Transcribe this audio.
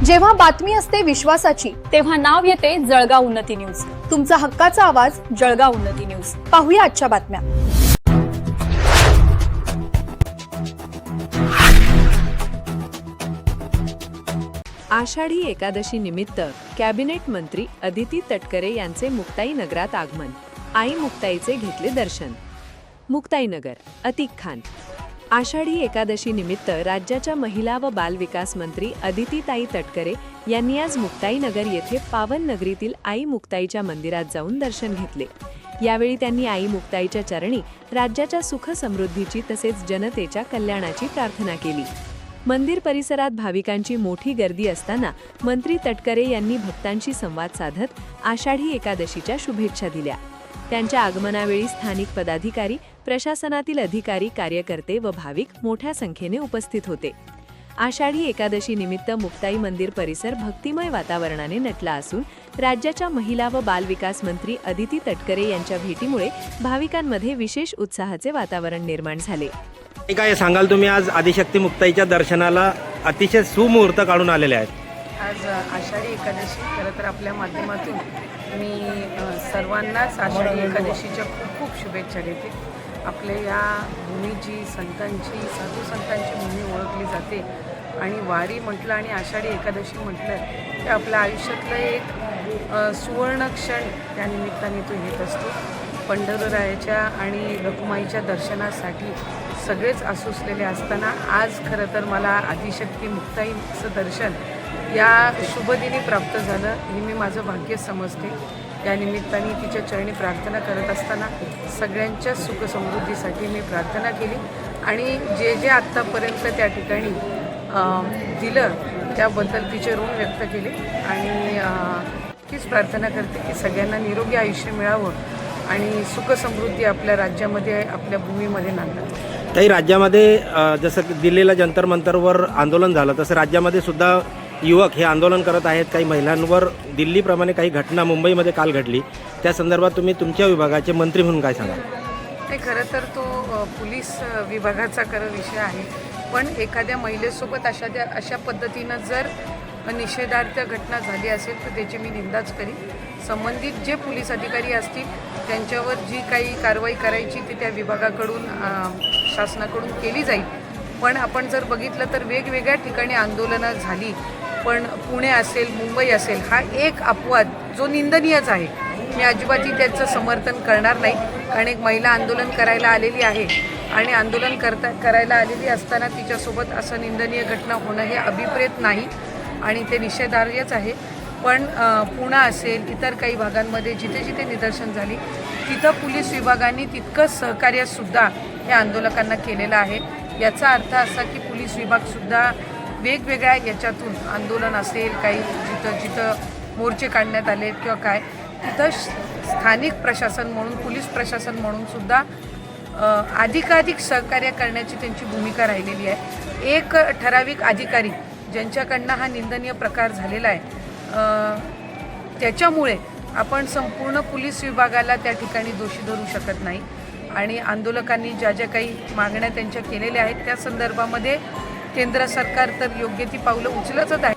जेव्हा बातमी असते विश्वासाची, तेव्हा नाव येते जळगाव उन्नती न्यूज। तुमचा हक्काचा आवाज जळगाव उन्नती न्यूज। पाहूया आजच्या बातम्या। आषाढी एकादशी निमित्त कॅबिनेट मंत्री अदिती तटकरे यांचे मुक्ताई नगरात आगमन। आई मुक्ताईचे घेतले दर्शन। मुक्ताई नगर, अतिक खान। आषाढी एकादशी निमित्त राज्याच्या महिला व बाल विकास मंत्री अदितीताई तटकरे यांनी आज मुक्ताई नगर येथे पावन नगरीतील आई मुक्ताईच्या मंदिरात जाऊन दर्शन घेतले। यावेळी त्यांनी आई मुक्ताईच्या चरणी राज्याच्या सुख समृद्धीची तसेच जनतेच्या कल्याणाची प्रार्थना केली। मंदिर परिसरात भाविकांची मोठी गर्दी असताना मंत्री तटकरे यांनी भक्तांशी संवाद साधत आषाढी एकादशीच्या शुभेच्छा दिल्या। त्यांच्या आगमनावेळी स्थानिक पदाधिकारी, प्रशासनातील अधिकारी, कार्यकर्ते व भाविक मोठ्या संख्येने उपस्थित होते। आषाढी एकादशी निमित्त मुक्ताई मंदिर परिसर भक्तिमय वातावरणाने नटला असून राज्याच्या महिला व बाल विकास मंत्री अदिती तटकरे यांच्या भेटीमुळे भाविकांमध्ये विशेष उत्साहाचे वातावरण निर्माण झाले। काय सांगाल तुम्ही, आज आदिशक्ती मुक्ताईच्या दर्शनाला अतिशय सुमुहूर्त काढून आलेले आहेत। आज आषाढी एकादशी, खरं तर आपल्या माध्यमातून मी सर्वांनाच आषाढी एकादशीच्या खूप खूप शुभेच्छा देते। आपल्या या भूमीची, संतांची, साधू संतांची भूमी ओळखली जाते आणि वारी म्हटलं आणि आषाढी एकादशी म्हटलं की आपल्या आयुष्यातलं एक सुवर्ण क्षण त्या निमित्ताने तो येत असतो। पंढररायाच्या आणि रखुमाईच्या दर्शनासाठी सगळेच आसुसलेले असताना आज खरं तर मला आदिशक्ती मुक्ताईचं दर्शन या शुभदिनी प्राप्त झालं, हे मी माझं भाग्य समजते। या निमित्ताने तिच्या चरणी प्रार्थना करत असताना सगळ्यांच्या सुखसमृद्धीसाठी मी प्रार्थना केली आणि जे जे आत्तापर्यंत त्या ठिकाणी दिलं त्याबद्दल तिचे ऋण व्यक्त केले आणि हीच प्रार्थना करते की सगळ्यांना निरोगी आयुष्य मिळावं आणि सुखसमृद्धी आपल्या राज्यामध्ये, आपल्या भूमीमध्ये नांदावं। काही राज्यामध्ये जसं दिल्लीला जंतर मंतरवर आंदोलन झालं तसं राज्यामध्ये सुद्धा युवक हे आंदोलन करत आहेत। काही महिलांवर दिल्लीप्रमाणे काही घटना मुंबईमध्ये काल घडली, त्या संदर्भात तुम्ही तुमच्या विभागाचे मंत्री म्हणून काय सांगाल? नाही, खरं तर तो पोलीस विभागाचा विषय आहे, पण एखाद्या महिलेसोबत अशा पद्धतीनं जर निषेधार्थ घटना झाली असेल तर त्याची मी निंदाच करीन। संबंधित जे पोलीस अधिकारी असतील त्यांच्यावर जी काही कारवाई करायची ती त्या विभागाकडून, शासनाकडून केली जाईल। पण आपण जर बघितलं तर वेगवेगळ्या ठिकाणी आंदोलनं झाली, पण पुणे असेल, मुंबई असेल, हा एक अपवाद जो निंदनीयच आहे। मी अजिबातही त्याचं समर्थन करणार नाही, कारण एक महिला आंदोलन करायला आलेली आहे आणि आंदोलन करायला आलेली असताना तिच्यासोबत असं निंदनीय घटना होणं हे अभिप्रेत नाही आणि ते निषेधार्हच आहे। पण पुणे असेल, इतर काही भागांमध्ये जिथे जिथे निदर्शन झाली तिथं पोलीस विभागाने तितकंच सहकार्यसुद्धा या आंदोलकांना केलेलं आहे। याचा अर्थ असा की पोलीस विभागसुद्धा वेगवेगळ्या याच्यातून आंदोलन असेल, काही जिथं जिथं मोर्चे काढण्यात आले किंवा काय, तिथं स्थानिक प्रशासन म्हणून, पोलीस प्रशासन म्हणून सुद्धा अधिकाधिक सहकार्य करण्याची त्यांची भूमिका राहिलेली आहे। एक ठराविक अधिकारी ज्यांच्याकडनं हा निंदनीय प्रकार झालेला आहे, त्याच्यामुळे आपण संपूर्ण पोलीस विभागाला त्या ठिकाणी दोषी धरू शकत नाही आणि आंदोलकांनी ज्या ज्या काही मागण्या त्यांच्या केलेल्या आहेत त्या संदर्भामध्ये केंद्र सरकार तर योग्य ती पावलं उचलतच आहे।